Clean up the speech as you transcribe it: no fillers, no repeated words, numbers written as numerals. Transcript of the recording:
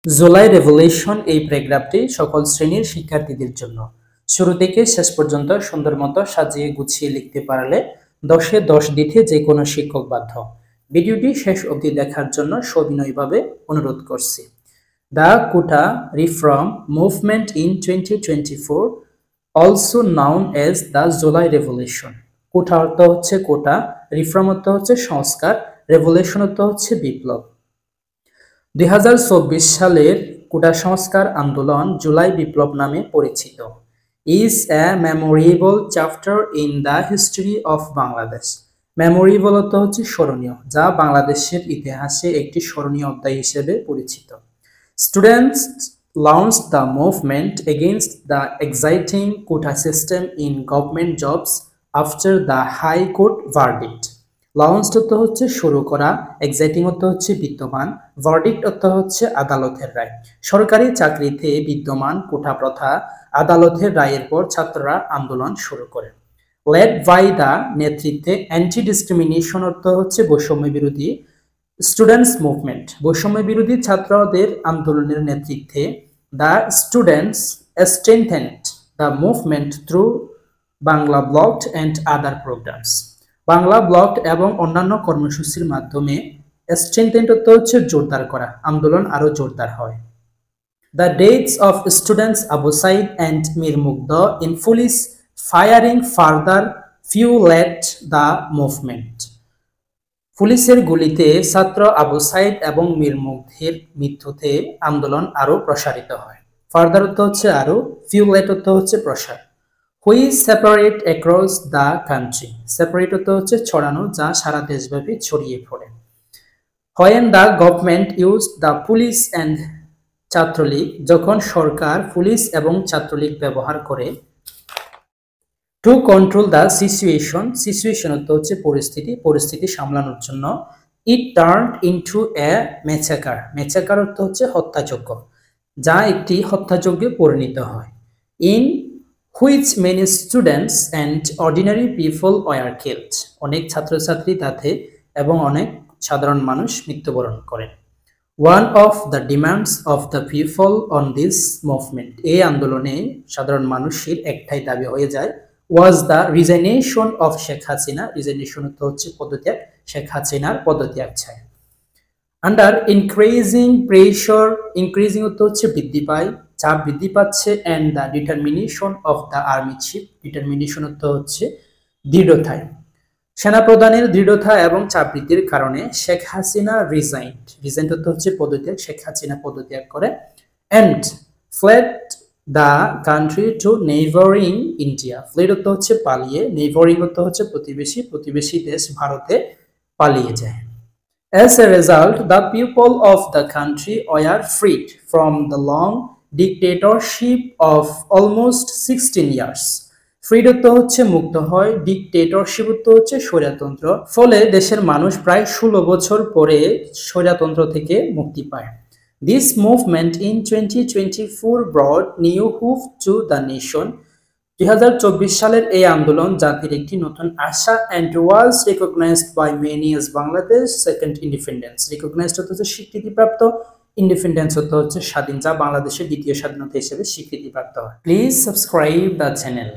July revolution এই প্যারাগ্রাফটি সকল শ্রেণীর শিক্ষার্থীদের জন্য। শুরু থেকে শেষ পর্যন্ত সুন্দর মতো সাজিয়ে গুছিয়ে লিখতে পারলে 10-এ 10 দিতে যে কোনো শিক্ষক বাধ্য। ভিডিওটি শেষ অবধি দেখার জন্য সবিনয়ভাবে অনুরোধ করছি। The quota reform movement in 2024, also known as the July revolution. Quota অর্থ হচ্ছে কোটা, রিফর্ম অর্থ হচ্ছে সংস্কার, রেভলিউশন অর্থ হচ্ছে বিপ্লব। 2024 সালের কোটা সংস্কার আন্দোলন জুলাই বিপ্লব নামে পরিচিত। Is a memorable chapter in the history of Bangladesh. Memorable অর্থ হচ্ছে স্মরণীয়, যা বাংলাদেশের ইতিহাসে একটি স্মরণীয় অধ্যায় হিসেবে পরিচিত। Students launched the movement against the exciting quota system in government jobs after the High Court verdict. Launched অর্থ হচ্ছে শুরু করা, এক্সাইটিং অর্থ হচ্ছে বিদ্যমান, ভার্ডিক্ট অর্থ হচ্ছে আদালতের রায়। সরকারি চাকরিতে বিদ্যমান কোটা প্রথা আদালতের রায়ের পর ছাত্ররা আন্দোলন শুরু করে। লেড বাই দ্য নেতৃত্বে অ্যান্টি ডিসক্রিমিনেশন অর্থ হচ্ছে বৈষম্য বিরোধী স্টুডেন্টস মুভমেন্ট, বৈষম্য বিরোধী ছাত্রদের আন্দোলনের নেতৃত্বে the students strengthened the movement through Bangla block and other programmes. Bangla block এবং অন্যান্য কর্মসূচির মাধ্যমে স্ট্রেংথেনড অর্থ হচ্ছে জোরদার করা, আন্দোলন আরো জোরদার হয়। The deaths of students Abu Sayed and Mir Mugdho in police firing further fuelled the movement. পুলিশের গুলিতে ছাত্র আবু সাইদ এবং মীর মুগ্ধের মৃত্যুতে আন্দোলন আরো প্রসারিত হয়। ফার্দার অর্থ হচ্ছে আরো, ফিউলেট অর্থ হচ্ছে প্রসার। Which separate across the country. Separate অর্থ হচ্ছে ছড়ানো, যা সারা দেশব্যাপী ছড়িয়ে পড়ে। When the government use the police and Chhatra League. যখন সরকার পুলিশ এবং ছাত্রলীগ ব্যবহার করে। To control the situation. Situation অর্থ হচ্ছে পরিস্থিতি, পরিস্থিতি সামলানোর জন্য। ইট টার্নড ইনটু এ ম্যাচাকার। ম্যাচাকার অর্থ হচ্ছে হত্যাযজ্ঞ, যা একটি হত্যাযজ্ঞে পরিণত হয়। In which many students and ordinary people were killed. অনেক ছাত্রছাত্রী তাতে এবং অনেক সাধারণ মানুষ মৃত্যুবরণ করেন। One of the demands of the people on this movement. এই আন্দোলনে সাধারণ মানুষের একটাই দাবি হয়ে যায়, was the resignation of Sheikh Hasina. Resignation অর্থ হচ্ছে পদত্যাগ, শেখ হাসিনার পদত্যাগ চাই। Under increasing pressure. ইনক্রিজিং অর্থ হচ্ছে বৃদ্ধি পায়, চাপ বৃদ্ধি পাচ্ছে। And the determination of the army chief. Determination অর্থ হচ্ছে দৃঢ়তায়। সেনাপ্রধানের দৃঢ়তা এবং চাপ বৃদ্ধির কারণে শেখ হাসিনা রিজাইন্ড। রিজাইন্ড অর্থ হচ্ছে পদত্যাগ, শেখ হাসিনা পদত্যাগ করে। And fled the country to neighbouring India. Fled অর্থ হচ্ছে পালিয়ে, নেইবারিং অর্থ হচ্ছে প্রতিবেশী, প্রতিবেশী দেশ ভারতে পালিয়ে যায়। As a result, the people of the country were freed from the long dictatorship of almost 16 years. ফ্রিড অর্থ হচ্ছে মুক্ত হয়, ডিকটেটরশিপ অর্থ হচ্ছে স্বৈরতন্ত্র। ফলে দেশের মানুষ প্রায় 16 বছর পরে স্বৈরতন্ত্র থেকে মুক্তি পায়। This movement in 2024 brought new hope to the nation. 2024 সালের এই আন্দোলন জাতির একটি নতুন আশা and was recognized by many as Bangladesh second independence. Recognized অর্থ হচ্ছে স্বীকৃতিপ্রাপ্ত, ইন্ডিপেন্ডেন্স অর্থ হচ্ছে স্বাধীন, যা বাংলাদেশের দ্বিতীয় স্বাধীনতা হিসেবে স্বীকৃতিপ্রাপ্ত হয়। Please subscribe the channel.